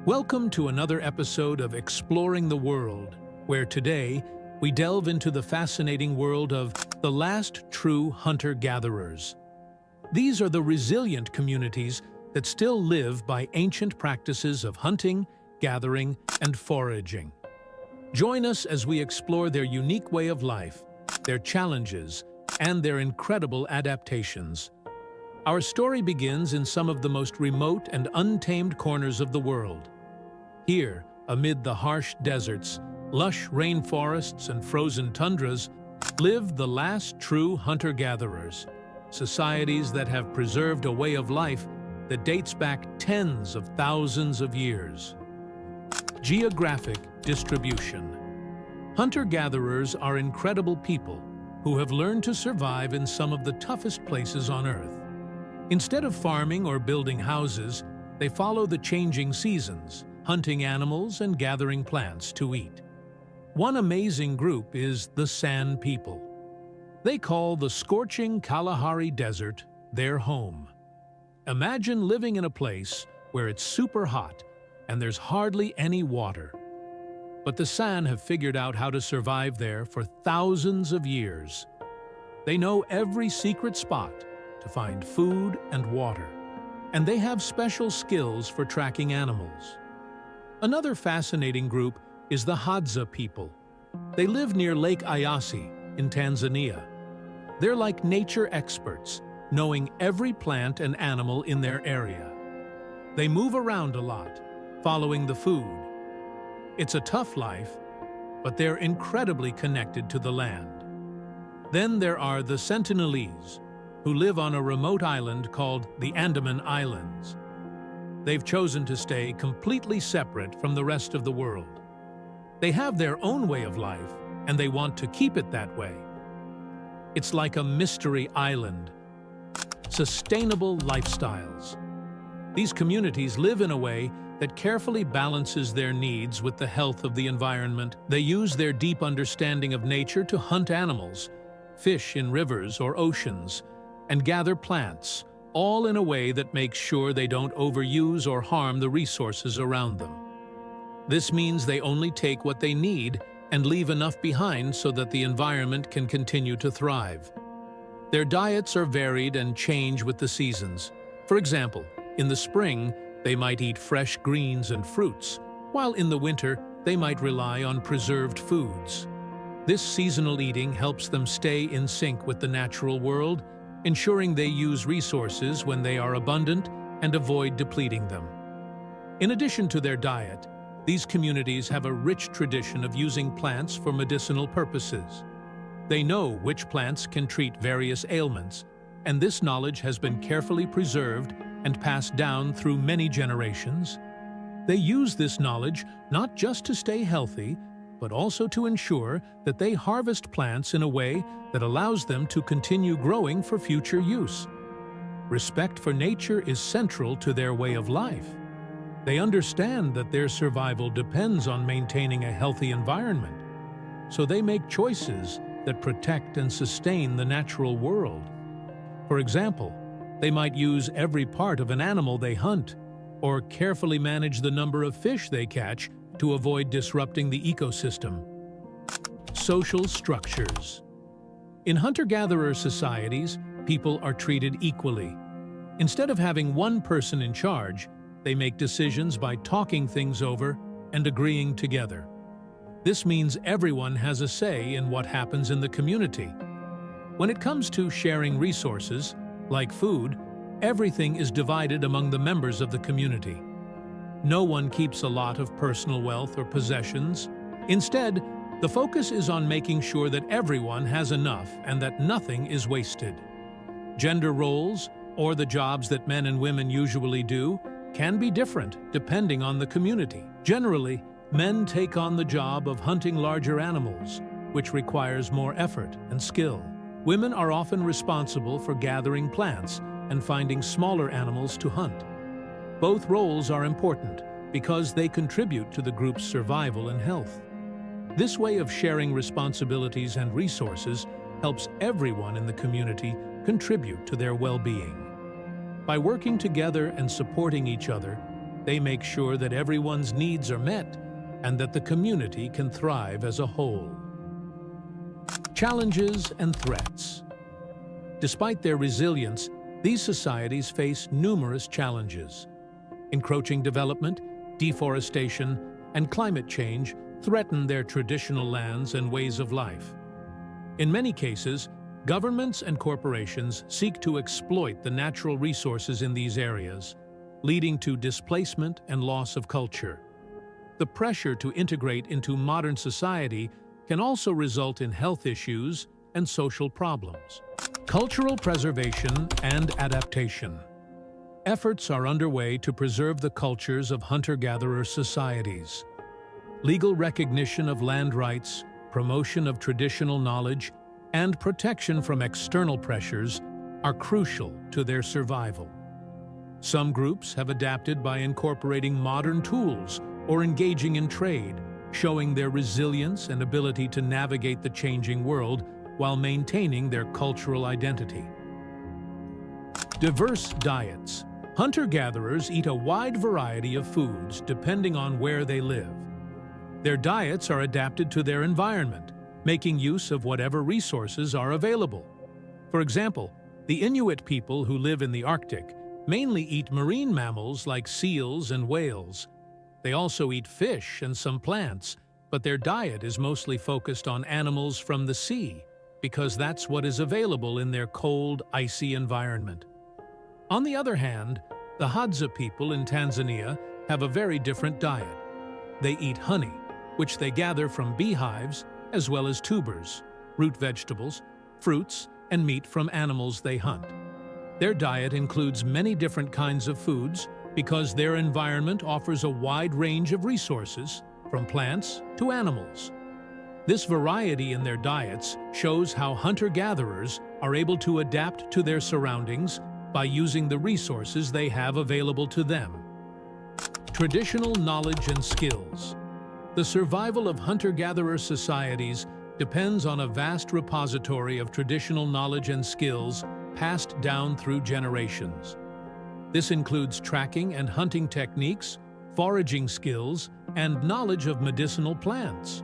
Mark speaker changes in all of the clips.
Speaker 1: Welcome to another episode of Exploring the World, where today we delve into the fascinating world of the last true hunter-gatherers. These are the resilient communities that still live by ancient practices of hunting, gathering, and foraging. Join us as we explore their unique way of life, their challenges, and their incredible adaptations. Our story begins in some of the most remote and untamed corners of the world. Here, amid the harsh deserts, lush rainforests, and frozen tundras, live the last true hunter-gatherers, societies that have preserved a way of life that dates back tens of thousands of years. Geographic distribution. Hunter-gatherers are incredible people who have learned to survive in some of the toughest places on Earth. Instead of farming or building houses, they follow the changing seasons, hunting animals and gathering plants to eat. One amazing group is the San people. They call the scorching Kalahari Desert their home. Imagine living in a place where it's super hot and there's hardly any water. But the San have figured out how to survive there for thousands of years. They know every secret spot to find food and water, and they have special skills for tracking animals. Another fascinating group is the Hadza people. They live near Lake Eyasi in Tanzania. They're like nature experts, knowing every plant and animal in their area. They move around a lot, following the food. It's a tough life, but they're incredibly connected to the land. Then there are the Sentinelese, who live on a remote island called the Andaman Islands. They've chosen to stay completely separate from the rest of the world. They have their own way of life, and they want to keep it that way. It's like a mystery island. Sustainable lifestyles. These communities live in a way that carefully balances their needs with the health of the environment. They use their deep understanding of nature to hunt animals, fish in rivers or oceans, and gather plants, all in a way that makes sure they don't overuse or harm the resources around them. This means they only take what they need and leave enough behind so that the environment can continue to thrive. Their diets are varied and change with the seasons. For example, in the spring, they might eat fresh greens and fruits, while in the winter, they might rely on preserved foods. This seasonal eating helps them stay in sync with the natural world, ensuring they use resources when they are abundant and avoid depleting them. In addition to their diet, these communities have a rich tradition of using plants for medicinal purposes. They know which plants can treat various ailments, and this knowledge has been carefully preserved and passed down through many generations. They use this knowledge not just to stay healthy, but also to ensure that they harvest plants in a way that allows them to continue growing for future use. Respect for nature is central to their way of life. They understand that their survival depends on maintaining a healthy environment, so they make choices that protect and sustain the natural world. For example, they might use every part of an animal they hunt, or carefully manage the number of fish they catch to avoid disrupting the ecosystem. Social structures. In hunter-gatherer societies, people are treated equally. Instead of having one person in charge, they make decisions by talking things over and agreeing together. This means everyone has a say in what happens in the community. When it comes to sharing resources, like food, everything is divided among the members of the community. No one keeps a lot of personal wealth or possessions. Instead, the focus is on making sure that everyone has enough and that nothing is wasted. Gender roles, or the jobs that men and women usually do, can be different depending on the community. Generally, men take on the job of hunting larger animals, which requires more effort and skill. Women are often responsible for gathering plants and finding smaller animals to hunt. Both roles are important because they contribute to the group's survival and health. This way of sharing responsibilities and resources helps everyone in the community contribute to their well-being. By working together and supporting each other, they make sure that everyone's needs are met and that the community can thrive as a whole. Challenges and threats. Despite their resilience, these societies face numerous challenges. Encroaching development, deforestation, and climate change threaten their traditional lands and ways of life. In many cases, governments and corporations seek to exploit the natural resources in these areas, leading to displacement and loss of culture. The pressure to integrate into modern society can also result in health issues and social problems. Cultural preservation and adaptation. Efforts are underway to preserve the cultures of hunter-gatherer societies. Legal recognition of land rights, promotion of traditional knowledge, and protection from external pressures are crucial to their survival. Some groups have adapted by incorporating modern tools or engaging in trade, showing their resilience and ability to navigate the changing world while maintaining their cultural identity. Diverse diets. Hunter-gatherers eat a wide variety of foods depending on where they live. Their diets are adapted to their environment, making use of whatever resources are available. For example, the Inuit people who live in the Arctic mainly eat marine mammals like seals and whales. They also eat fish and some plants, but their diet is mostly focused on animals from the sea, because that's what is available in their cold, icy environment. On the other hand, the Hadza people in Tanzania have a very different diet. They eat honey, which they gather from beehives, as well as tubers, root vegetables, fruits, and meat from animals they hunt. Their diet includes many different kinds of foods because their environment offers a wide range of resources, from plants to animals. This variety in their diets shows how hunter-gatherers are able to adapt to their surroundings by using the resources they have available to them. Traditional knowledge and skills. The survival of hunter-gatherer societies depends on a vast repository of traditional knowledge and skills passed down through generations. This includes tracking and hunting techniques, foraging skills, and knowledge of medicinal plants.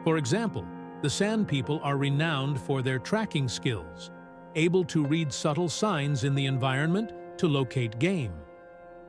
Speaker 1: For example, the San people are renowned for their tracking skills, able to read subtle signs in the environment to locate game.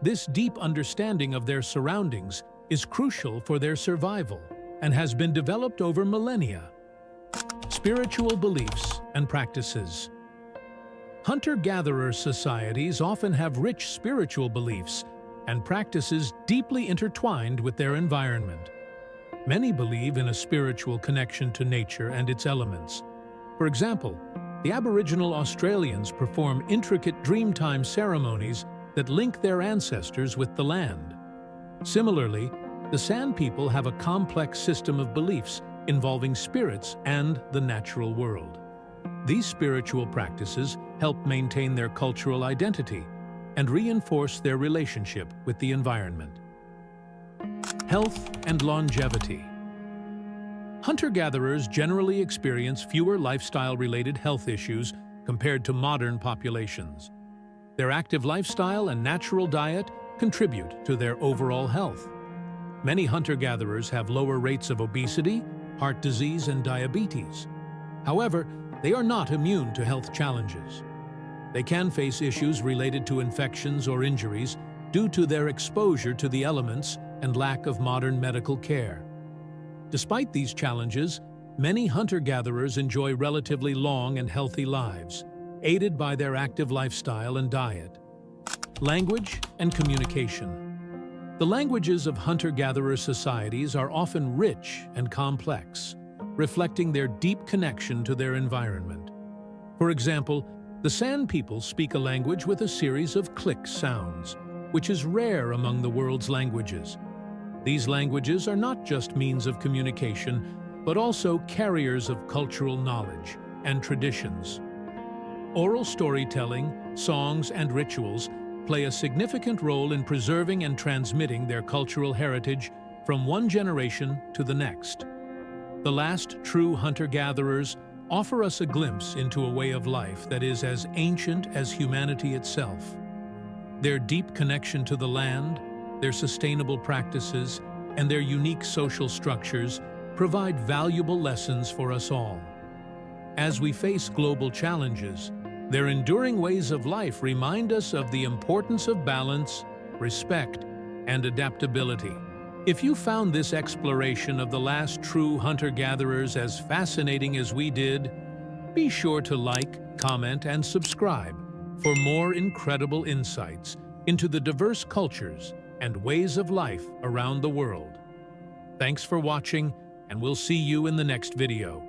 Speaker 1: This deep understanding of their surroundings is crucial for their survival and has been developed over millennia. Spiritual beliefs and practices. Hunter-gatherer societies often have rich spiritual beliefs and practices deeply intertwined with their environment. Many believe in a spiritual connection to nature and its elements. For example, the Aboriginal Australians perform intricate Dreamtime ceremonies that link their ancestors with the land. Similarly, the San people have a complex system of beliefs involving spirits and the natural world. These spiritual practices help maintain their cultural identity and reinforce their relationship with the environment. Health and longevity. Hunter-gatherers generally experience fewer lifestyle-related health issues compared to modern populations. Their active lifestyle and natural diet contribute to their overall health. Many hunter-gatherers have lower rates of obesity, heart disease, and diabetes. However, they are not immune to health challenges. They can face issues related to infections or injuries due to their exposure to the elements and lack of modern medical care. Despite these challenges, many hunter-gatherers enjoy relatively long and healthy lives, aided by their active lifestyle and diet. Language and communication. The languages of hunter-gatherer societies are often rich and complex, reflecting their deep connection to their environment. For example, the San people speak a language with a series of click sounds, which is rare among the world's languages. These languages are not just means of communication, but also carriers of cultural knowledge and traditions. Oral storytelling, songs, and rituals play a significant role in preserving and transmitting their cultural heritage from one generation to the next. The last true hunter-gatherers offer us a glimpse into a way of life that is as ancient as humanity itself. Their deep connection to the land, their sustainable practices, and their unique social structures provide valuable lessons for us all. As we face global challenges, their enduring ways of life remind us of the importance of balance, respect, and adaptability. If you found this exploration of the last true hunter-gatherers as fascinating as we did, be sure to like, comment, and subscribe for more incredible insights into the diverse cultures and ways of life around the world. Thanks for watching, and we'll see you in the next video.